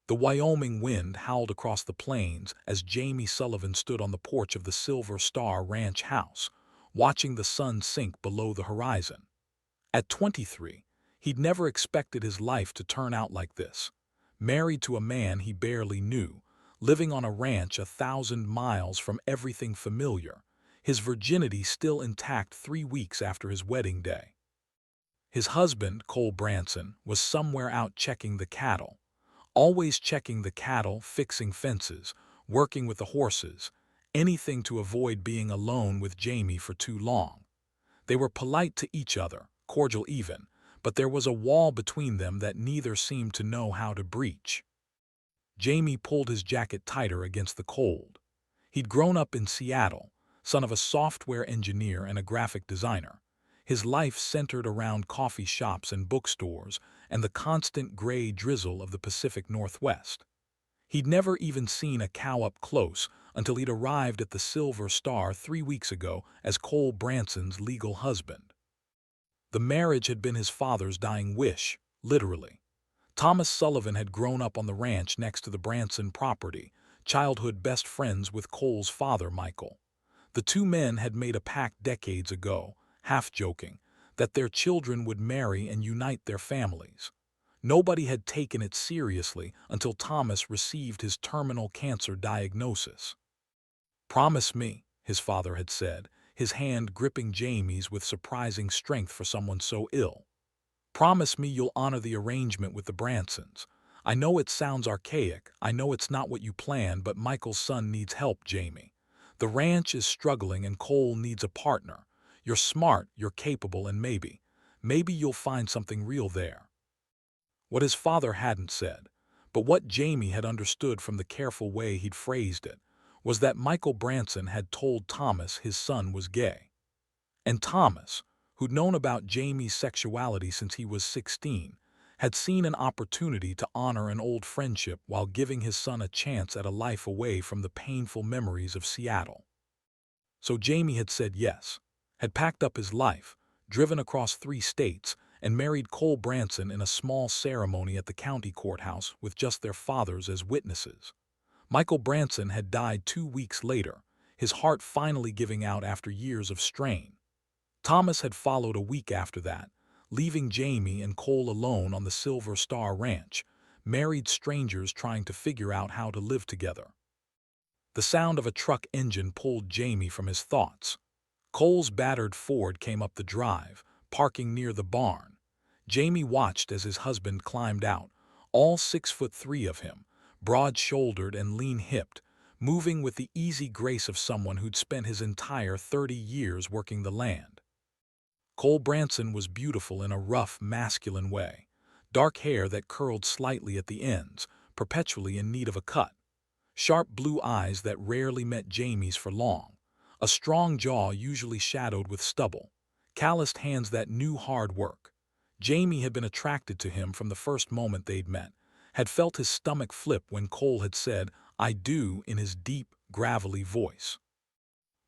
The Wyoming wind howled across the plains as Jamie Sullivan stood on the porch of the Silver Star Ranch house, watching the sun sink below the horizon. At 23, he'd never expected his life to turn out like this. Married to a man he barely knew, living on a ranch 1,000 miles from everything familiar, his virginity still intact 3 weeks after his wedding day. His husband, Cole Branson, was somewhere out checking the cattle. Always checking the cattle, fixing fences, working with the horses, anything to avoid being alone with Jamie for too long. They were polite to each other, cordial even, but there was a wall between them that neither seemed to know how to breach. Jamie pulled his jacket tighter against the cold. He'd grown up in Seattle, son of a software engineer and a graphic designer. His life centered around coffee shops and bookstores and the constant gray drizzle of the Pacific Northwest. He'd never even seen a cow up close until he'd arrived at the Silver Star 3 weeks ago as Cole Branson's legal husband. The marriage had been his father's dying wish, literally. Thomas Sullivan had grown up on the ranch next to the Branson property, childhood best friends with Cole's father, Michael. The two men had made a pact decades ago, half joking, that their children would marry and unite their families. Nobody had taken it seriously until Thomas received his terminal cancer diagnosis. "Promise me," his father had said, his hand gripping Jamie's with surprising strength for someone so ill. "Promise me you'll honor the arrangement with the Bransons. I know it sounds archaic, I know it's not what you planned, but Michael's son needs help, Jamie. The ranch is struggling and Cole needs a partner. You're smart, you're capable, and maybe you'll find something real there." What his father hadn't said, but what Jamie had understood from the careful way he'd phrased it, was that Michael Branson had told Thomas his son was gay. And Thomas, who'd known about Jamie's sexuality since he was 16, had seen an opportunity to honor an old friendship while giving his son a chance at a life away from the painful memories of Seattle. So Jamie had said yes, had packed up his life, driven across 3 states, and married Cole Branson in a small ceremony at the county courthouse with just their fathers as witnesses. Michael Branson had died 2 weeks later, his heart finally giving out after years of strain. Thomas had followed a week after that, leaving Jamie and Cole alone on the Silver Star Ranch, married strangers trying to figure out how to live together. The sound of a truck engine pulled Jamie from his thoughts. Cole's battered Ford came up the drive, parking near the barn. Jamie watched as his husband climbed out, all 6'3" of him, broad-shouldered and lean-hipped, moving with the easy grace of someone who'd spent his entire 30 years working the land. Cole Branson was beautiful in a rough, masculine way, dark hair that curled slightly at the ends, perpetually in need of a cut, sharp blue eyes that rarely met Jamie's for long, a strong jaw usually shadowed with stubble, calloused hands that knew hard work. Jamie had been attracted to him from the first moment they'd met, had felt his stomach flip when Cole had said, "I do," in his deep, gravelly voice.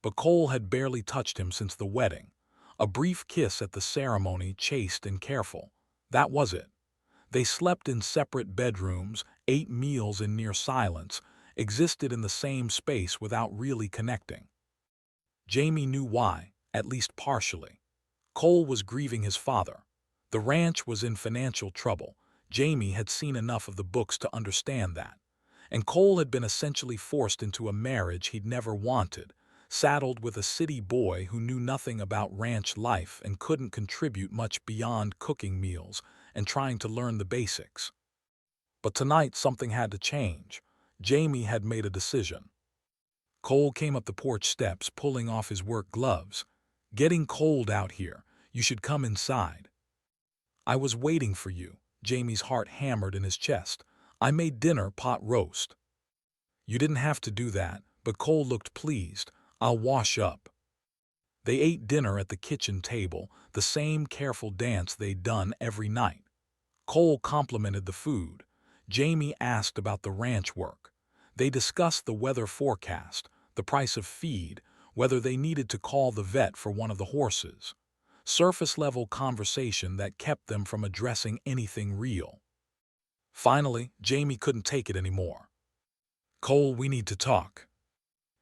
But Cole had barely touched him since the wedding. A brief kiss at the ceremony, chaste and careful. That was it. They slept in separate bedrooms, ate meals in near silence, existed in the same space without really connecting. Jamie knew why, at least partially. Cole was grieving his father. The ranch was in financial trouble. Jamie had seen enough of the books to understand that. And Cole had been essentially forced into a marriage he'd never wanted, saddled with a city boy who knew nothing about ranch life and couldn't contribute much beyond cooking meals and trying to learn the basics. But tonight something had to change. Jamie had made a decision. Cole came up the porch steps, pulling off his work gloves. "Getting cold out here. You should come inside." "I was waiting for you." Jamie's heart hammered in his chest. "I made dinner, pot roast." "You didn't have to do that," but Cole looked pleased. "I'll wash up." They ate dinner at the kitchen table, the same careful dance they'd done every night. Cole complimented the food. Jamie asked about the ranch work. They discussed the weather forecast, the price of feed, whether they needed to call the vet for one of the horses. Surface-level conversation that kept them from addressing anything real. Finally, Jamie couldn't take it anymore. "Cole, we need to talk."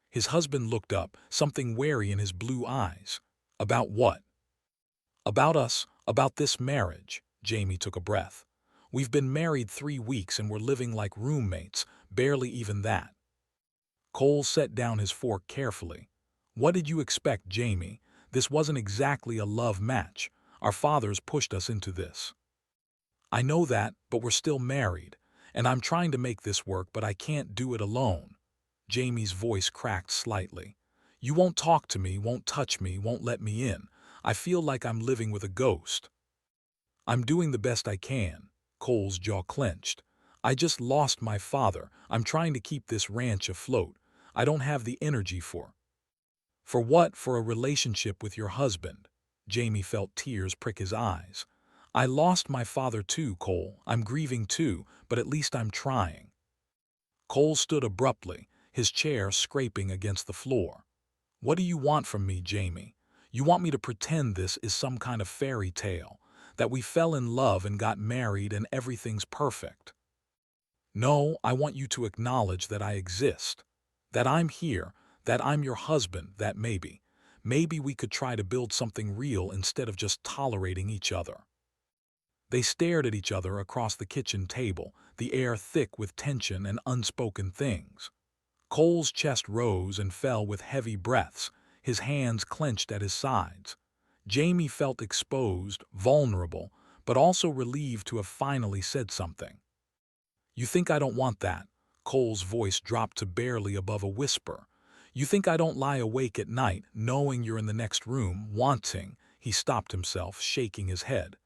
His husband looked up, something wary in his blue eyes. "About what?" "About us, about this marriage." Jamie took a breath. "We've been married 3 weeks and we're living like roommates, barely even that." Cole set down his fork carefully. "What did you expect, Jamie? This wasn't exactly a love match. Our fathers pushed us into this." "I know that, but we're still married. And I'm trying to make this work, but I can't do it alone." Jamie's voice cracked slightly. "You won't talk to me, won't touch me, won't let me in. I feel like I'm living with a ghost." "I'm doing the best I can." Cole's jaw clenched. "I just lost my father. I'm trying to keep this ranch afloat. I don't have the energy for—" "For what? For a relationship with your husband?" Jamie felt tears prick his eyes. "I lost my father too, Cole. I'm grieving too, but at least I'm trying." Cole stood abruptly, his chair scraping against the floor. "What do you want from me, Jamie? You want me to pretend this is some kind of fairy tale, that we fell in love and got married and everything's perfect?" "No, I want you to acknowledge that I exist, that I'm here, that I'm your husband, that maybe we could try to build something real instead of just tolerating each other." They stared at each other across the kitchen table, the air thick with tension and unspoken things. Cole's chest rose and fell with heavy breaths, his hands clenched at his sides. Jamie felt exposed, vulnerable, but also relieved to have finally said something. "You think I don't want that?" Cole's voice dropped to barely above a whisper. "You think I don't lie awake at night, knowing you're in the next room, wanting—" He stopped himself, shaking his head.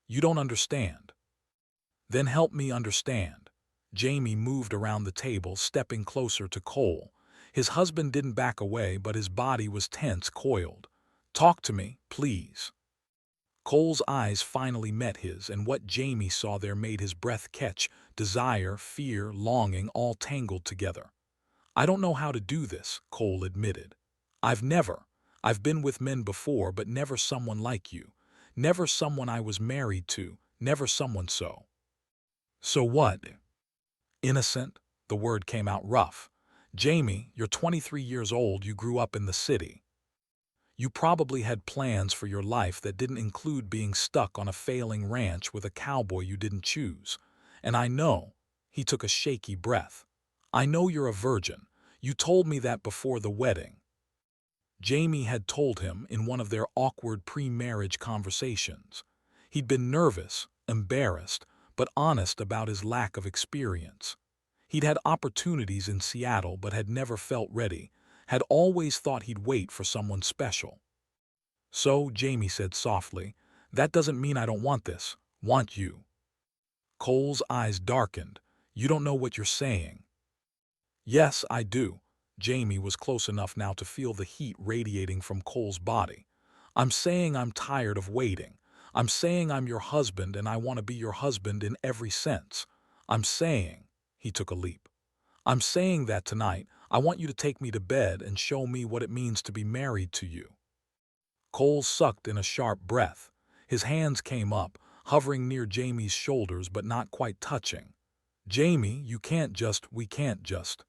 "You don't understand." "Then help me understand." Jamie moved around the table, stepping closer to Cole. His husband didn't back away, but his body was tense, coiled. "Talk to me, please." Cole's eyes finally met his, and what Jamie saw there made his breath catch, desire, fear, longing, all tangled together. "I don't know how to do this," Cole admitted. I've been with men before, but never someone like you. Never someone I was married to, never someone so." "So what?" "Innocent." The word came out rough. "Jamie, you're 23 years old, you grew up in the city. You probably had plans for your life that didn't include being stuck on a failing ranch with a cowboy you didn't choose. And I know," he took a shaky breath, "I know you're a virgin. You told me that before the wedding." Jamie had told him in one of their awkward pre-marriage conversations. He'd been nervous, embarrassed, but honest about his lack of experience. He'd had opportunities in Seattle but had never felt ready, had always thought he'd wait for someone special. "So," Jamie said softly, "that doesn't mean I don't want this, want you." Cole's eyes darkened. "You don't know what you're saying." "Yes, I do." Jamie was close enough now to feel the heat radiating from Cole's body. "I'm saying I'm tired of waiting. I'm saying I'm your husband and I want to be your husband in every sense. I'm saying—" he took a leap. "I'm saying that tonight I want you to take me to bed and show me what it means to be married to you." Cole sucked in a sharp breath. His hands came up, hovering near Jamie's shoulders but not quite touching. "Jamie, we can't just."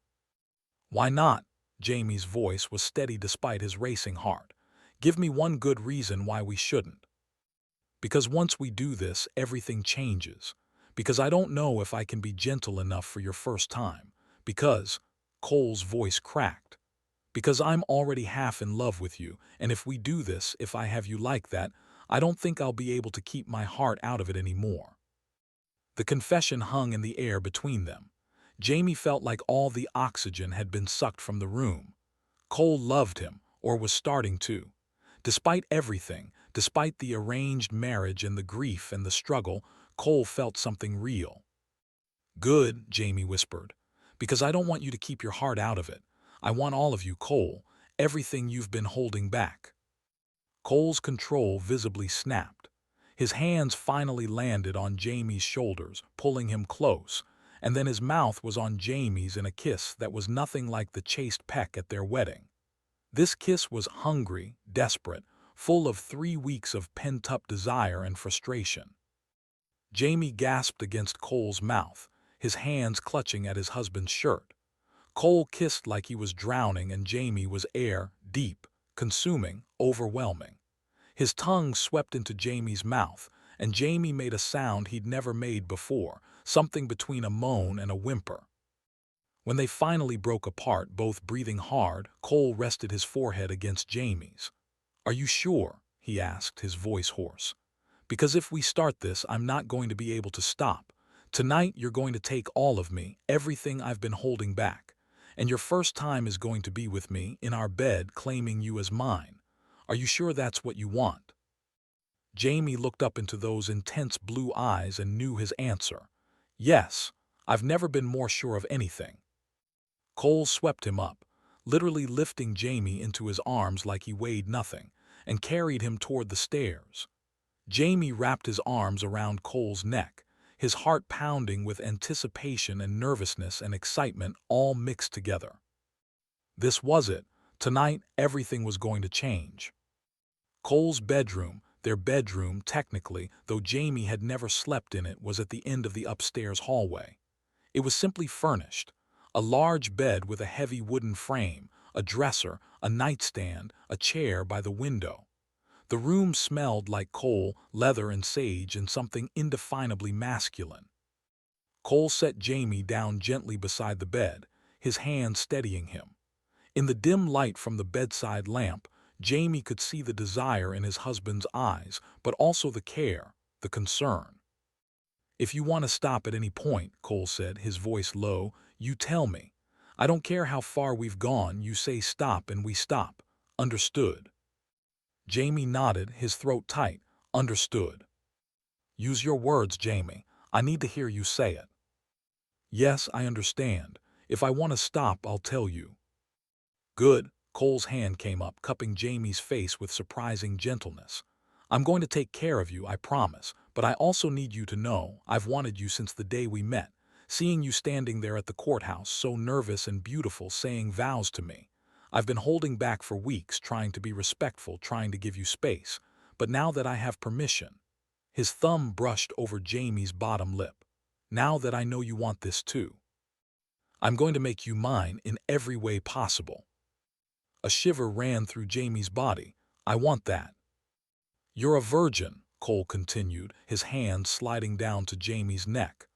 "Why not?" Jamie's voice was steady despite his racing heart. "Give me one good reason why we shouldn't." "Because once we do this, everything changes. Because I don't know if I can be gentle enough for your first time. Because—" Cole's voice cracked. "Because I'm already half in love with you, and if we do this, if I have you like that, I don't think I'll be able to keep my heart out of it anymore." The confession hung in the air between them. Jamie felt like all the oxygen had been sucked from the room. Cole loved him, or was starting to. Despite everything, despite the arranged marriage and the grief and the struggle, Cole felt something real. "Good," Jamie whispered, "because I don't want you to keep your heart out of it. I want all of you, Cole, everything you've been holding back." Cole's control visibly snapped. His hands finally landed on Jamie's shoulders, pulling him close, and then his mouth was on Jamie's in a kiss that was nothing like the chaste peck at their wedding. This kiss was hungry, desperate, full of 3 weeks of pent-up desire and frustration. Jamie gasped against Cole's mouth, his hands clutching at his husband's shirt. Cole kissed like he was drowning, and Jamie was air, deep, consuming, overwhelming. His tongue swept into Jamie's mouth, and Jamie made a sound he'd never made before, something between a moan and a whimper. When they finally broke apart, both breathing hard, Cole rested his forehead against Jamie's. "Are you sure?" he asked, his voice hoarse. "Because if we start this, I'm not going to be able to stop. Tonight you're going to take all of me, everything I've been holding back. And your first time is going to be with me, in our bed, claiming you as mine. Are you sure that's what you want?" Jamie looked up into those intense blue eyes and knew his answer. "Yes, I've never been more sure of anything." Cole swept him up, literally lifting Jamie into his arms like he weighed nothing, and carried him toward the stairs. Jamie wrapped his arms around Cole's neck, his heart pounding with anticipation and nervousness and excitement all mixed together. This was it. Tonight, everything was going to change. Cole's bedroom, their bedroom technically, though Jamie had never slept in it, was at the end of the upstairs hallway. It was simply furnished. A large bed with a heavy wooden frame, a dresser, a nightstand, a chair by the window. The room smelled like coal, leather, and sage, and something indefinably masculine. Cole set Jamie down gently beside the bed, his hand steadying him. In the dim light from the bedside lamp, Jamie could see the desire in his husband's eyes, but also the care, the concern. "If you want to stop at any point," Cole said, his voice low, "you tell me. I don't care how far we've gone, you say stop and we stop. Understood?" Jamie nodded, his throat tight. "Understood." "Use your words, Jamie. I need to hear you say it." "Yes, I understand. If I want to stop, I'll tell you." "Good." Cole's hand came up, cupping Jamie's face with surprising gentleness. "I'm going to take care of you, I promise, but I also need you to know I've wanted you since the day we met, seeing you standing there at the courthouse, so nervous and beautiful, saying vows to me. I've been holding back for weeks, trying to be respectful, trying to give you space, but now that I have permission—" His thumb brushed over Jamie's bottom lip. "Now that I know you want this too, I'm going to make you mine in every way possible." A shiver ran through Jamie's body. "I want that." "You're a virgin," Cole continued, his hand sliding down to Jamie's neck.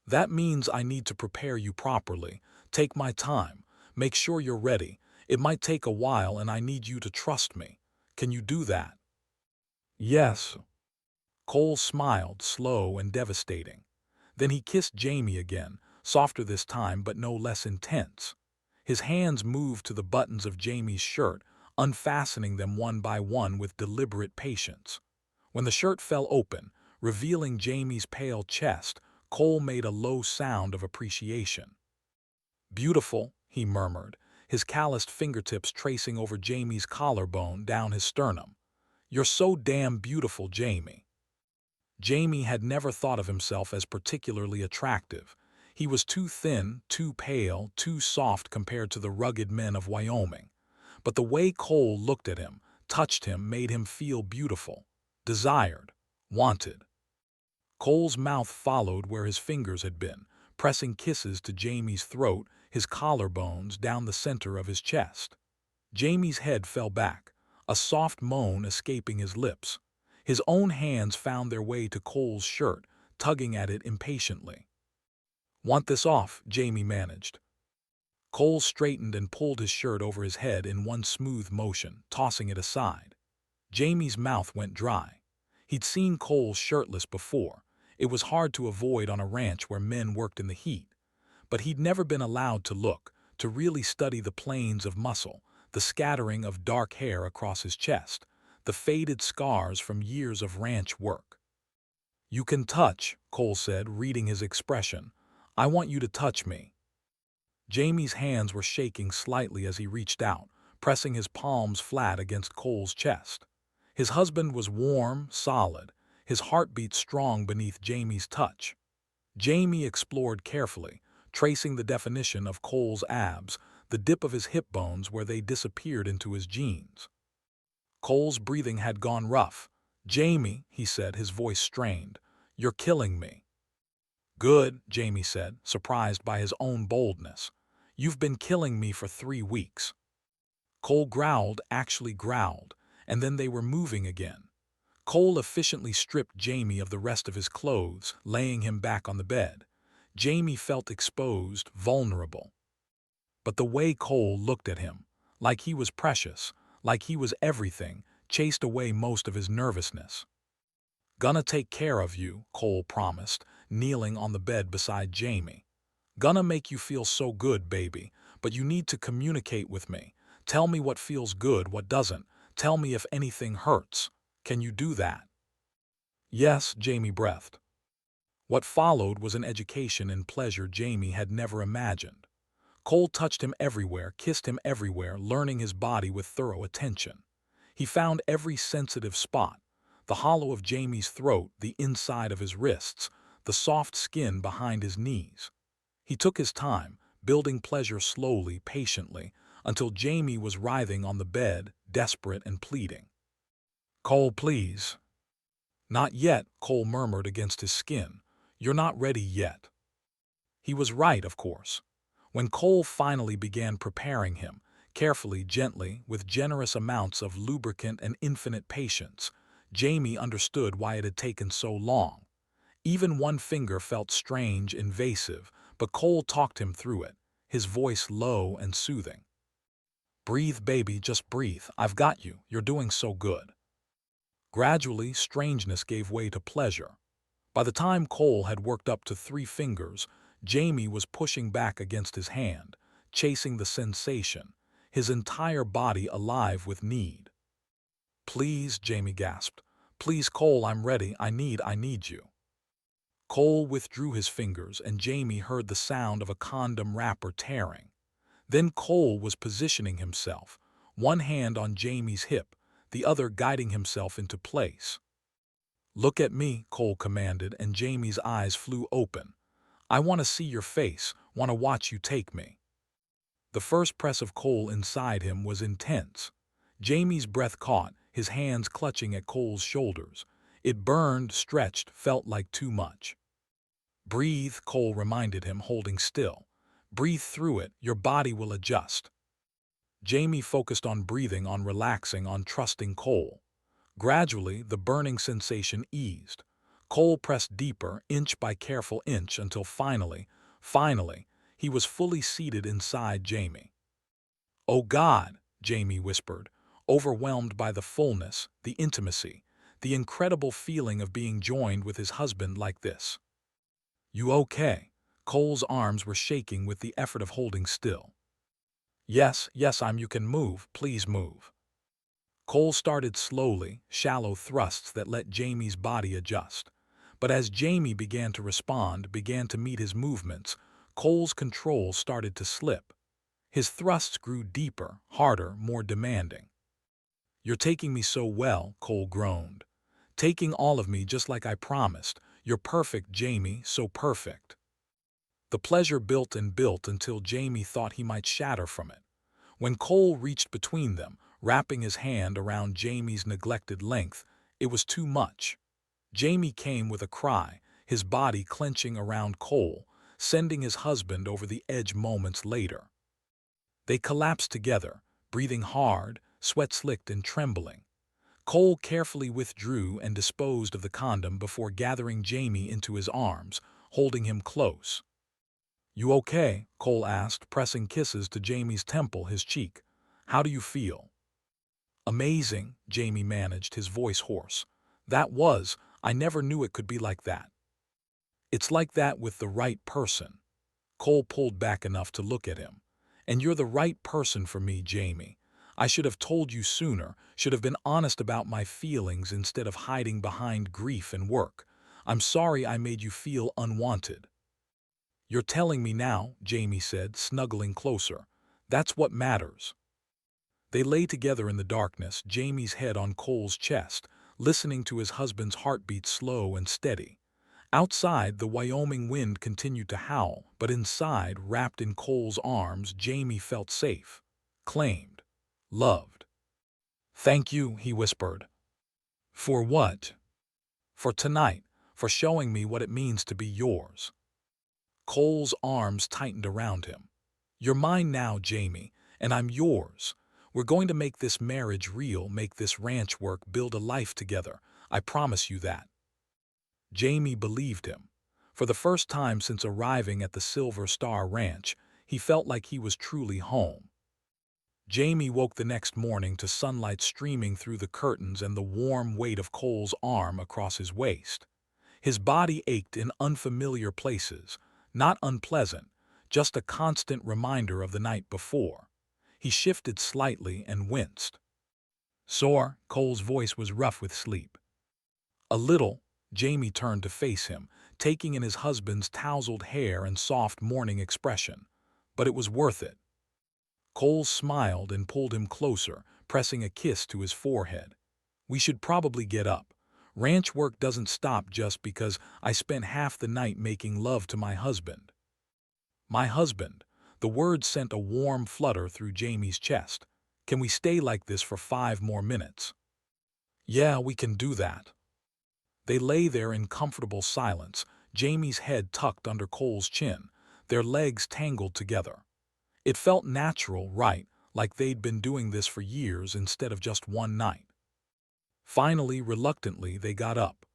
"That means I need to prepare you properly, take my time, make sure you're ready. It might take a while, and I need you to trust me. Can you do that?" "Yes." Cole smiled, slow and devastating. Then he kissed Jamie again, softer this time but no less intense. His hands moved to the buttons of Jamie's shirt, unfastening them one by one with deliberate patience. When the shirt fell open, revealing Jamie's pale chest, Cole made a low sound of appreciation. "Beautiful," he murmured, his calloused fingertips tracing over Jamie's collarbone down his sternum. "You're so damn beautiful, Jamie." Jamie had never thought of himself as particularly attractive. He was too thin, too pale, too soft compared to the rugged men of Wyoming. But the way Cole looked at him, touched him, made him feel beautiful, desired, wanted. Cole's mouth followed where his fingers had been, pressing kisses to Jamie's throat, his collarbones, down the center of his chest. Jamie's head fell back, a soft moan escaping his lips. His own hands found their way to Cole's shirt, tugging at it impatiently. "Want this off?" Jamie managed. Cole straightened and pulled his shirt over his head in one smooth motion, tossing it aside. Jamie's mouth went dry. He'd seen Cole shirtless before. It was hard to avoid on a ranch where men worked in the heat. But he'd never been allowed to look, to really study the planes of muscle, the scattering of dark hair across his chest, the faded scars from years of ranch work. "You can touch," Cole said, reading his expression. "I want you to touch me." Jamie's hands were shaking slightly as he reached out, pressing his palms flat against Cole's chest. His husband was warm, solid, his heartbeat strong beneath Jamie's touch. Jamie explored carefully, tracing the definition of Cole's abs, the dip of his hip bones where they disappeared into his jeans. Cole's breathing had gone rough. "Jamie," he said, his voice strained, "you're killing me." Good, Jamie said, surprised by his own boldness. You've been killing me for 3 weeks. Cole growled, actually growled, and then they were moving again. Cole efficiently stripped Jamie of the rest of his clothes, laying him back on the bed. Jamie felt exposed, vulnerable. But the way Cole looked at him, like he was precious, like he was everything, chased away most of his nervousness. Gonna take care of you, Cole promised, kneeling on the bed beside Jamie. Gonna make you feel so good, baby, but you need to communicate with me. Tell me what feels good, what doesn't. Tell me if anything hurts. Can you do that? Yes, Jamie breathed. What followed was an education in pleasure Jamie had never imagined. Cole touched him everywhere, kissed him everywhere, learning his body with thorough attention. He found every sensitive spot, the hollow of Jamie's throat, the inside of his wrists, the soft skin behind his knees. He took his time, building pleasure slowly, patiently, until Jamie was writhing on the bed, desperate and pleading. Cole, please. Not yet, Cole murmured against his skin. You're not ready yet. He was right, of course. When Cole finally began preparing him, carefully, gently, with generous amounts of lubricant and infinite patience, Jamie understood why it had taken so long. Even one finger felt strange, invasive, but Cole talked him through it, his voice low and soothing. Breathe, baby, just breathe. I've got you. You're doing so good. Gradually, strangeness gave way to pleasure. By the time Cole had worked up to 3 fingers, Jamie was pushing back against his hand, chasing the sensation, his entire body alive with need. Please, Jamie gasped. Please, Cole, I'm ready. I need you. Cole withdrew his fingers and Jamie heard the sound of a condom wrapper tearing. Then Cole was positioning himself, one hand on Jamie's hip, the other guiding himself into place. Look at me, Cole commanded, and Jamie's eyes flew open. I want to see your face, want to watch you take me. The first press of Cole inside him was intense. Jamie's breath caught, his hands clutching at Cole's shoulders. It burned, stretched, felt like too much. Breathe, Cole reminded him, holding still. Breathe through it, your body will adjust. Jamie focused on breathing, on relaxing, on trusting Cole. Gradually, the burning sensation eased. Cole pressed deeper, inch by careful inch, until finally, he was fully seated inside Jamie. Oh God, Jamie whispered, overwhelmed by the fullness, the intimacy, the incredible feeling of being joined with his husband like this. You okay? Cole's arms were shaking with the effort of holding still. Yes, you can move, please move. Cole started slowly, shallow thrusts that let Jamie's body adjust. But as Jamie began to respond, began to meet his movements, Cole's control started to slip. His thrusts grew deeper, harder, more demanding. You're taking me so well, Cole groaned. Taking all of me just like I promised. You're perfect, Jamie, so perfect. The pleasure built and built until Jamie thought he might shatter from it. When Cole reached between them, wrapping his hand around Jamie's neglected length, it was too much. Jamie came with a cry, his body clenching around Cole, sending his husband over the edge moments later. They collapsed together, breathing hard, sweat-slicked and trembling. Cole carefully withdrew and disposed of the condom before gathering Jamie into his arms, holding him close. You okay? Cole asked, pressing kisses to Jamie's temple, his cheek. How do you feel? Amazing, Jamie managed, his voice hoarse. I never knew it could be like that. It's like that with the right person. Cole pulled back enough to look at him. And you're the right person for me, Jamie. I should have told you sooner, should have been honest about my feelings instead of hiding behind grief and work. I'm sorry I made you feel unwanted. You're telling me now, Jamie said, snuggling closer. That's what matters. They lay together in the darkness, Jamie's head on Cole's chest, listening to his husband's heartbeat slow and steady. Outside, the Wyoming wind continued to howl, but inside, wrapped in Cole's arms, Jamie felt safe, claimed, loved. Thank you, he whispered. For what? For tonight, for showing me what it means to be yours. Cole's arms tightened around him. "You're mine now, Jamie, and I'm yours. We're going to make this marriage real, make this ranch work, build a life together. I promise you that." Jamie believed him. For the first time since arriving at the Silver Star Ranch, he felt like he was truly home. Jamie woke the next morning to sunlight streaming through the curtains and the warm weight of Cole's arm across his waist. His body ached in unfamiliar places, not unpleasant, just a constant reminder of the night before. He shifted slightly and winced. "Sore?" Cole's voice was rough with sleep. "A little." Jamie turned to face him, taking in his husband's tousled hair and soft morning expression. "But it was worth it." Cole smiled and pulled him closer, pressing a kiss to his forehead. "We should probably get up. Ranch work doesn't stop just because I spent half the night making love to my husband." My husband. The word sent a warm flutter through Jamie's chest. "Can we stay like this for 5 more minutes?" "Yeah, we can do that." They lay there in comfortable silence, Jamie's head tucked under Cole's chin, their legs tangled together. It felt natural, right, like they'd been doing this for years instead of just one night. Finally, reluctantly, they got up.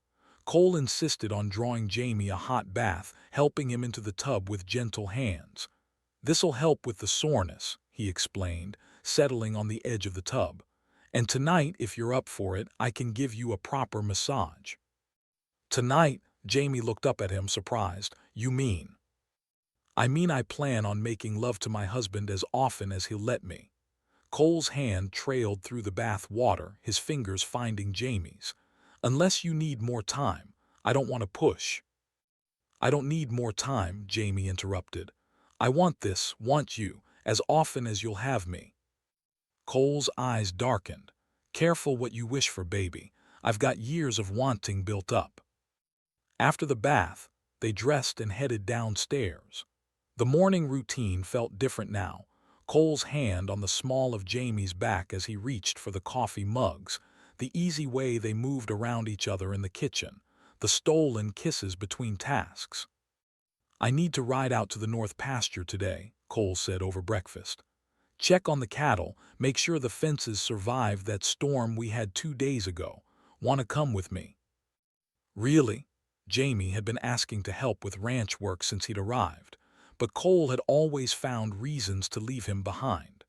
Cole insisted on drawing Jamie a hot bath, helping him into the tub with gentle hands. "This'll help with the soreness," he explained, settling on the edge of the tub. "And tonight, if you're up for it, I can give you a proper massage." "Tonight?" Jamie looked up at him, surprised. "You mean?" "I mean I plan on making love to my husband as often as he'll let me." Cole's hand trailed through the bath water, his fingers finding Jamie's. "Unless you need more time. I don't want to push." "I don't need more time," Jamie interrupted. "I want this, want you, as often as you'll have me." Cole's eyes darkened. "Careful what you wish for, baby. I've got years of wanting built up." After the bath, they dressed and headed downstairs. The morning routine felt different now. Cole's hand on the small of Jamie's back as he reached for the coffee mugs, the easy way they moved around each other in the kitchen, the stolen kisses between tasks. "I need to ride out to the north pasture today," Cole said over breakfast. "Check on the cattle, make sure the fences survived that storm we had 2 days ago. Want to come with me?" "Really?" Jamie had been asking to help with ranch work since he'd arrived, but Cole had always found reasons to leave him behind.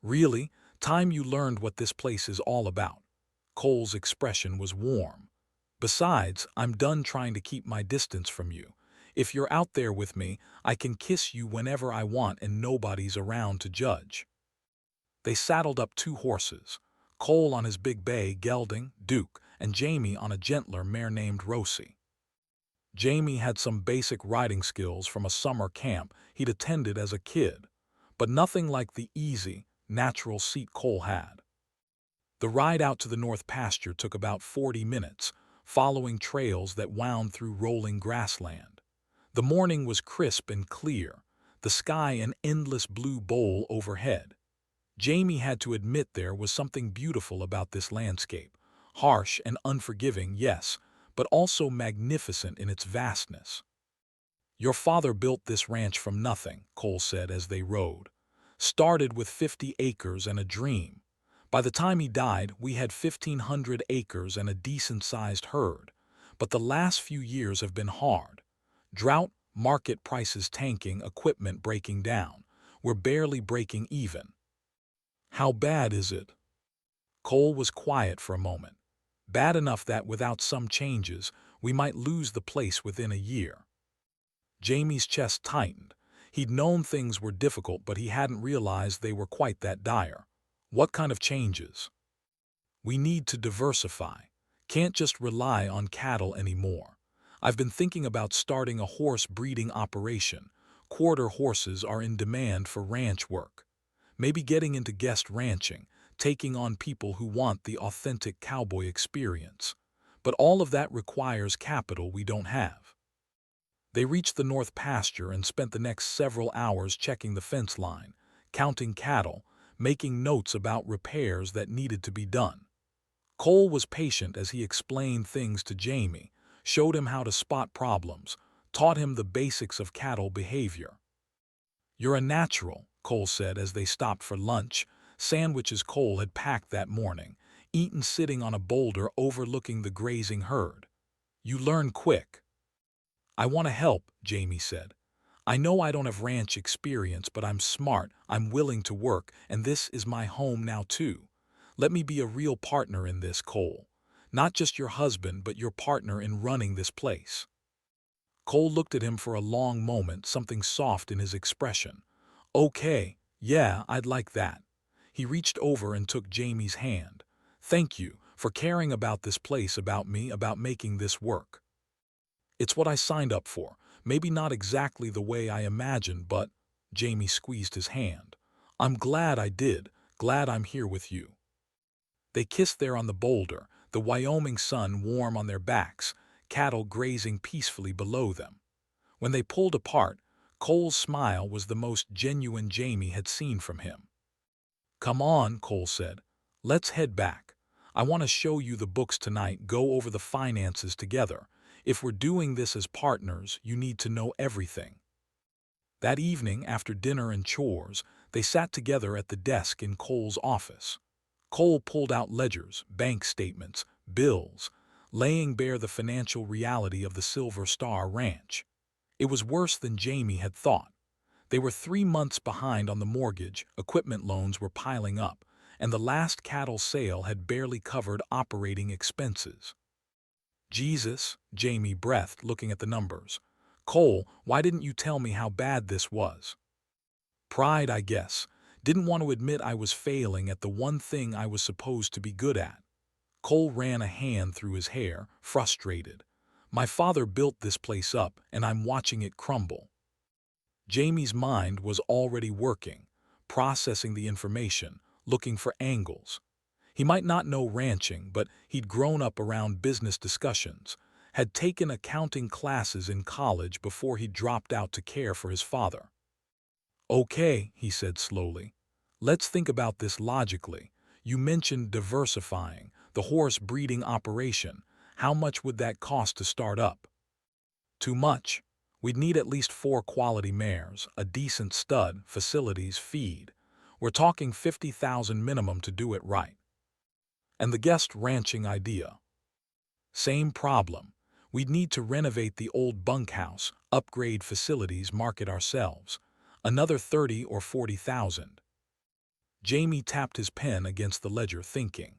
"Really? Time you learned what this place is all about." Cole's expression was warm. "Besides, I'm done trying to keep my distance from you. If you're out there with me, I can kiss you whenever I want and nobody's around to judge." They saddled up 2 horses, Cole on his big bay gelding, Duke, and Jamie on a gentler mare named Rosie. Jamie had some basic riding skills from a summer camp he'd attended as a kid, but nothing like the easy, natural seat Cole had. The ride out to the north pasture took about 40 minutes, following trails that wound through rolling grassland. The morning was crisp and clear, the sky an endless blue bowl overhead. Jamie had to admit there was something beautiful about this landscape. Harsh and unforgiving, yes, but also magnificent in its vastness. "Your father built this ranch from nothing," Cole said as they rode. "Started with 50 acres and a dream. By the time he died, we had 1,500 acres and a decent-sized herd. But the last few years have been hard. Drought, market prices tanking, equipment breaking down. We're barely breaking even." "How bad is it?" Cole was quiet for a moment. "Bad enough that without some changes, we might lose the place within a year." Jamie's chest tightened. He'd known things were difficult, but he hadn't realized they were quite that dire. "What kind of changes?" "We need to diversify. Can't just rely on cattle anymore. I've been thinking about starting a horse breeding operation. Quarter horses are in demand for ranch work. Maybe getting into guest ranching, taking on people who want the authentic cowboy experience. But all of that requires capital we don't have." They reached the north pasture and spent the next several hours checking the fence line, counting cattle, making notes about repairs that needed to be done. Cole was patient as he explained things to Jamie, showed him how to spot problems, taught him the basics of cattle behavior. "You're a natural," Cole said as they stopped for lunch, sandwiches Cole had packed that morning, eaten sitting on a boulder overlooking the grazing herd. "You learn quick." "I want to help," Jamie said. "I know I don't have ranch experience, but I'm smart, I'm willing to work, and this is my home now too. Let me be a real partner in this, Cole. Not just your husband, but your partner in running this place." Cole looked at him for a long moment, something soft in his expression. "Okay, yeah, I'd like that." He reached over and took Jamie's hand. "Thank you for caring about this place, about me, about making this work. It's what I signed up for. Maybe not exactly the way I imagined, but—" Jamie squeezed his hand. "I'm glad I did, glad I'm here with you." They kissed there on the boulder, the Wyoming sun warm on their backs, cattle grazing peacefully below them. When they pulled apart, Cole's smile was the most genuine Jamie had seen from him. "Come on," Cole said. "Let's head back. I want to show you the books tonight, go over the finances together. If we're doing this as partners, you need to know everything." That evening, after dinner and chores, they sat together at the desk in Cole's office. Cole pulled out ledgers, bank statements, bills, laying bare the financial reality of the Silver Star Ranch. It was worse than Jamie had thought. They were 3 months behind on the mortgage, equipment loans were piling up, and the last cattle sale had barely covered operating expenses. "Jesus," Jamie breathed, looking at the numbers. "Cole, why didn't you tell me how bad this was?" "Pride, I guess. Didn't want to admit I was failing at the one thing I was supposed to be good at." Cole ran a hand through his hair, frustrated. "My father built this place up, and I'm watching it crumble." Jamie's mind was already working, processing the information, looking for angles. He might not know ranching, but he'd grown up around business discussions, had taken accounting classes in college before he dropped out to care for his father. "Okay," he said slowly. "Let's think about this logically. You mentioned diversifying, the horse breeding operation. How much would that cost to start up?" "Too much. We'd need at least 4 quality mares, a decent stud, facilities, feed. We're talking 50,000 minimum to do it right." And the guest ranching idea. "Same problem. We'd need to renovate the old bunkhouse, upgrade facilities, market ourselves. Another 30 or 40,000. Jamie tapped his pen against the ledger, thinking.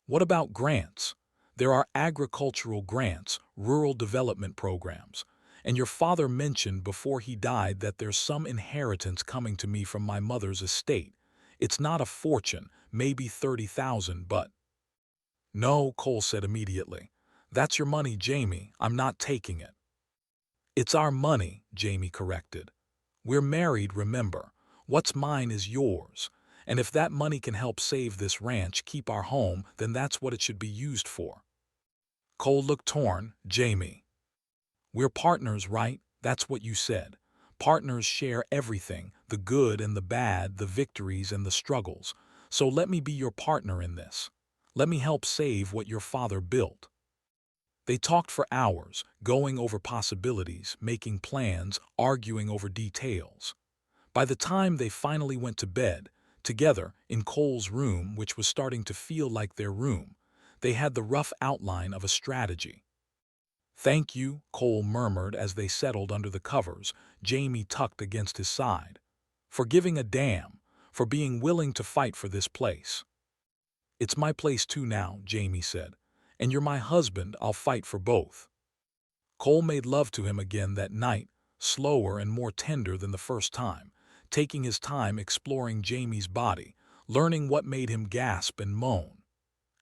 "What about grants? There are agricultural grants, rural development programs. And your father mentioned before he died that there's some inheritance coming to me from my mother's estate. It's not a fortune, maybe 30,000, but—" "No," Cole said immediately. "That's your money, Jamie. I'm not taking it." "It's our money," Jamie corrected. "We're married, remember. What's mine is yours. And if that money can help save this ranch, keep our home, then that's what it should be used for." Cole looked torn. "Jamie, we're partners, right? That's what you said. Partners share everything, the good and the bad, the victories and the struggles. So let me be your partner in this. Let me help save what your father built." They talked for hours, going over possibilities, making plans, arguing over details. By the time they finally went to bed, together, in Cole's room, which was starting to feel like their room, they had the rough outline of a strategy. "Thank you," Cole murmured as they settled under the covers, Jamie tucked against his side. "For giving a damn, for being willing to fight for this place." "It's my place too now," Jamie said. "And you're my husband, I'll fight for both." Cole made love to him again that night, slower and more tender than the first time, taking his time exploring Jamie's body, learning what made him gasp and moan.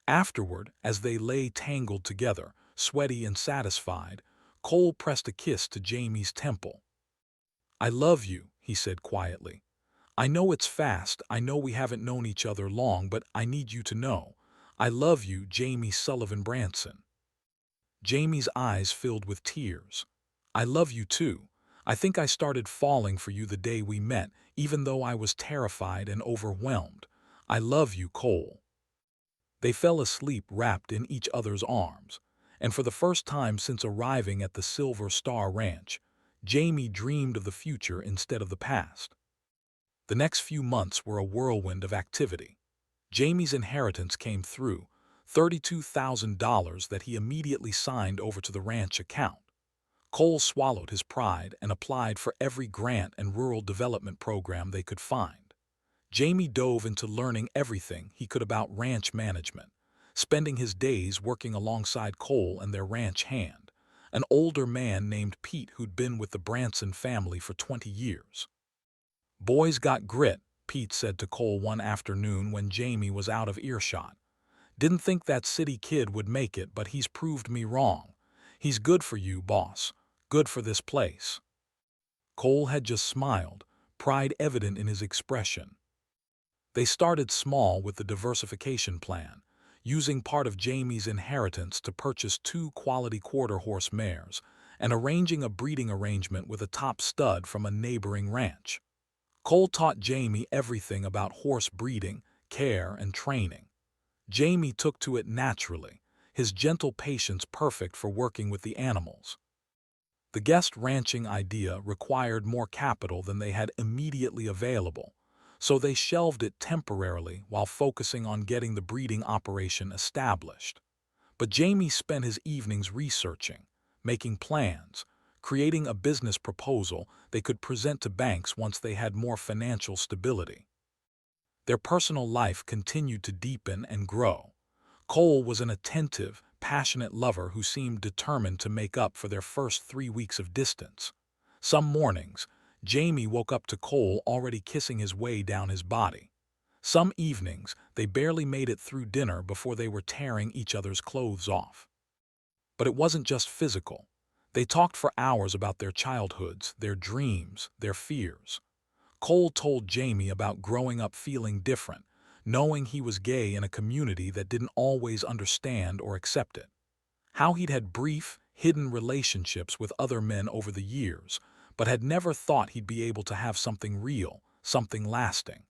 Afterward, as they lay tangled together, sweaty and satisfied, Cole pressed a kiss to Jamie's temple. "I love you," he said quietly. "I know it's fast, I know we haven't known each other long, but I need you to know. I love you, Jamie Sullivan Branson." Jamie's eyes filled with tears. "I love you too. I think I started falling for you the day we met, even though I was terrified and overwhelmed. I love you, Cole." They fell asleep wrapped in each other's arms, and for the first time since arriving at the Silver Star Ranch, Jamie dreamed of the future instead of the past. The next few months were a whirlwind of activity. Jamie's inheritance came through, $32,000 that he immediately signed over to the ranch account. Cole swallowed his pride and applied for every grant and rural development program they could find. Jamie dove into learning everything he could about ranch management, spending his days working alongside Cole and their ranch hand, an older man named Pete who'd been with the Branson family for 20 years. "Boy's got grit," Pete said to Cole one afternoon when Jamie was out of earshot. "Didn't think that city kid would make it, but he's proved me wrong. He's good for you, boss. Good for this place." Cole had just smiled, pride evident in his expression. They started small with the diversification plan, using part of Jamie's inheritance to purchase 2 quality quarter-horse mares and arranging a breeding arrangement with a top stud from a neighboring ranch. Cole taught Jamie everything about horse breeding, care, and training. Jamie took to it naturally, his gentle patience perfect for working with the animals. The guest ranching idea required more capital than they had immediately available, so they shelved it temporarily while focusing on getting the breeding operation established. But Jamie spent his evenings researching, making plans, creating a business proposal they could present to banks once they had more financial stability. Their personal life continued to deepen and grow. Cole was an attentive, passionate lover who seemed determined to make up for their first 3 weeks of distance. Some mornings, Jamie woke up to Cole already kissing his way down his body. Some evenings, they barely made it through dinner before they were tearing each other's clothes off. But it wasn't just physical. They talked for hours about their childhoods, their dreams, their fears. Cole told Jamie about growing up feeling different, knowing he was gay in a community that didn't always understand or accept it. How he'd had brief, hidden relationships with other men over the years, but had never thought he'd be able to have something real, something lasting.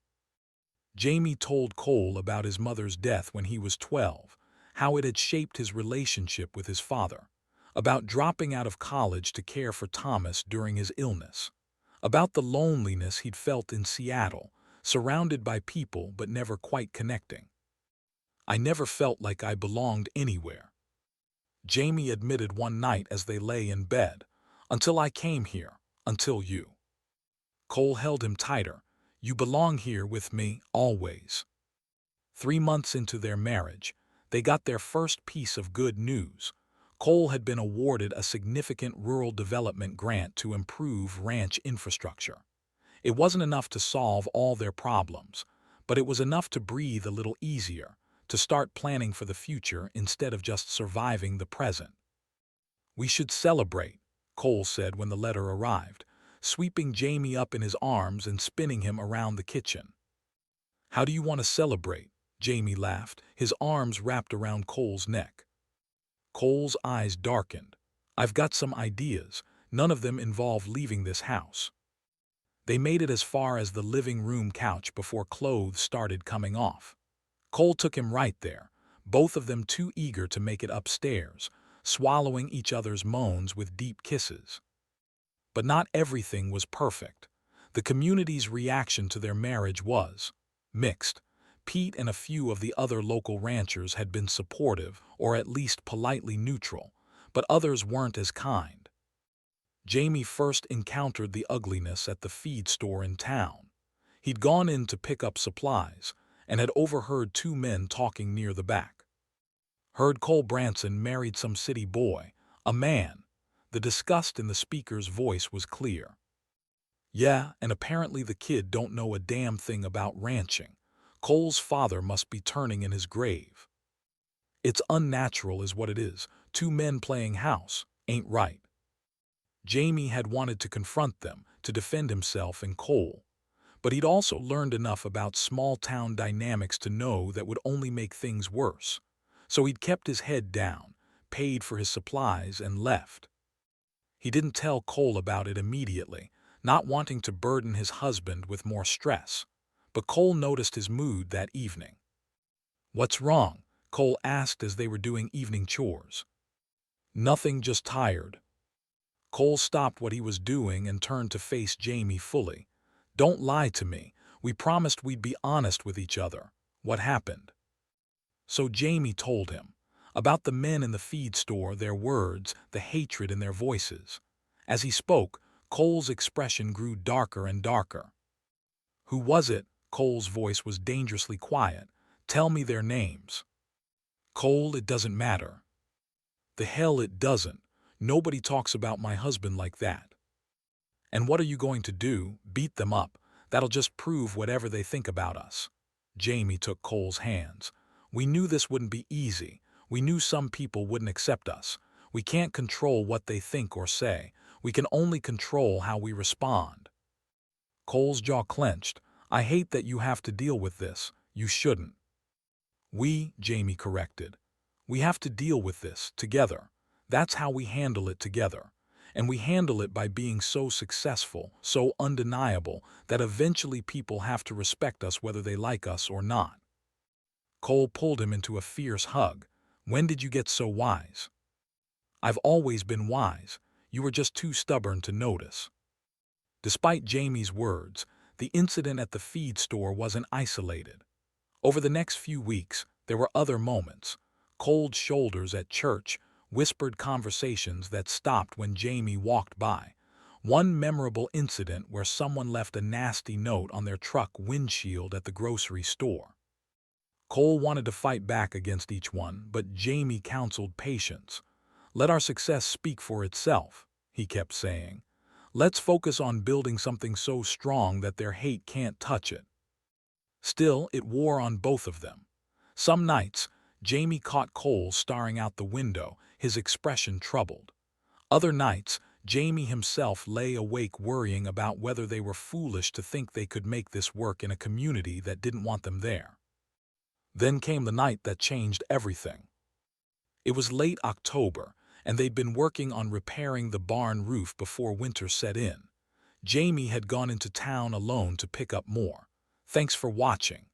Jamie told Cole about his mother's death when he was 12, how it had shaped his relationship with his father, about dropping out of college to care for Thomas during his illness, about the loneliness he'd felt in Seattle, surrounded by people but never quite connecting. "I never felt like I belonged anywhere," Jamie admitted one night as they lay in bed, "until I came here, until you." Cole held him tighter. "You belong here with me, always." 3 months into their marriage, they got their first piece of good news. Cole had been awarded a significant rural development grant to improve ranch infrastructure. It wasn't enough to solve all their problems, but it was enough to breathe a little easier, to start planning for the future instead of just surviving the present. "We should celebrate," Cole said when the letter arrived, sweeping Jamie up in his arms and spinning him around the kitchen. "How do you want to celebrate?" Jamie laughed, his arms wrapped around Cole's neck. Cole's eyes darkened. "I've got some ideas. None of them involve leaving this house." They made it as far as the living room couch before clothes started coming off. Cole took him right there, both of them too eager to make it upstairs, swallowing each other's moans with deep kisses. But not everything was perfect. The community's reaction to their marriage was mixed. Pete and a few of the other local ranchers had been supportive, or at least politely neutral, but others weren't as kind. Jamie first encountered the ugliness at the feed store in town. He'd gone in to pick up supplies and had overheard 2 men talking near the back. Heard Cole Branson married some city boy, a man. The disgust in the speaker's voice was clear. "Yeah, and apparently the kid don't know a damn thing about ranching. Cole's father must be turning in his grave. It's unnatural is what it is. 2 men playing house. Ain't right." Jamie had wanted to confront them, to defend himself and Cole. But he'd also learned enough about small-town dynamics to know that would only make things worse. So he'd kept his head down, paid for his supplies, and left. He didn't tell Cole about it immediately, not wanting to burden his husband with more stress. But Cole noticed his mood that evening. "What's wrong?" Cole asked as they were doing evening chores. "Nothing, just tired." Cole stopped what he was doing and turned to face Jamie fully. "Don't lie to me. We promised we'd be honest with each other. What happened?" So Jamie told him about the men in the feed store, their words, the hatred in their voices. As he spoke, Cole's expression grew darker and darker. "Who was it?" Cole's voice was dangerously quiet. "Tell me their names." "Cole, it doesn't matter." "The hell it doesn't. Nobody talks about my husband like that." "And what are you going to do? Beat them up? That'll just prove whatever they think about us." Jamie took Cole's hands. "We knew this wouldn't be easy. We knew some people wouldn't accept us. We can't control what they think or say. We can only control how we respond." Cole's jaw clenched. "I hate that you have to deal with this. You shouldn't." Jamie corrected. "We have to deal with this together. That's how we handle it together. And we handle it by being so successful, so undeniable, that eventually people have to respect us whether they like us or not." Cole pulled him into a fierce hug. "When did you get so wise?" "I've always been wise. You were just too stubborn to notice." Despite Jamie's words, the incident at the feed store wasn't isolated. Over the next few weeks, there were other moments. Cold shoulders at church, whispered conversations that stopped when Jamie walked by. One memorable incident where someone left a nasty note on their truck windshield at the grocery store. Cole wanted to fight back against each one, but Jamie counseled patience. "Let our success speak for itself," he kept saying. "Let's focus on building something so strong that their hate can't touch it." Still, it wore on both of them. Some nights, Jamie caught Cole staring out the window, his expression troubled. Other nights, Jamie himself lay awake worrying about whether they were foolish to think they could make this work in a community that didn't want them there. Then came the night that changed everything. It was late October, and they'd been working on repairing the barn roof before winter set in. Jamie had gone into town alone to pick up more. "Thanks for watching."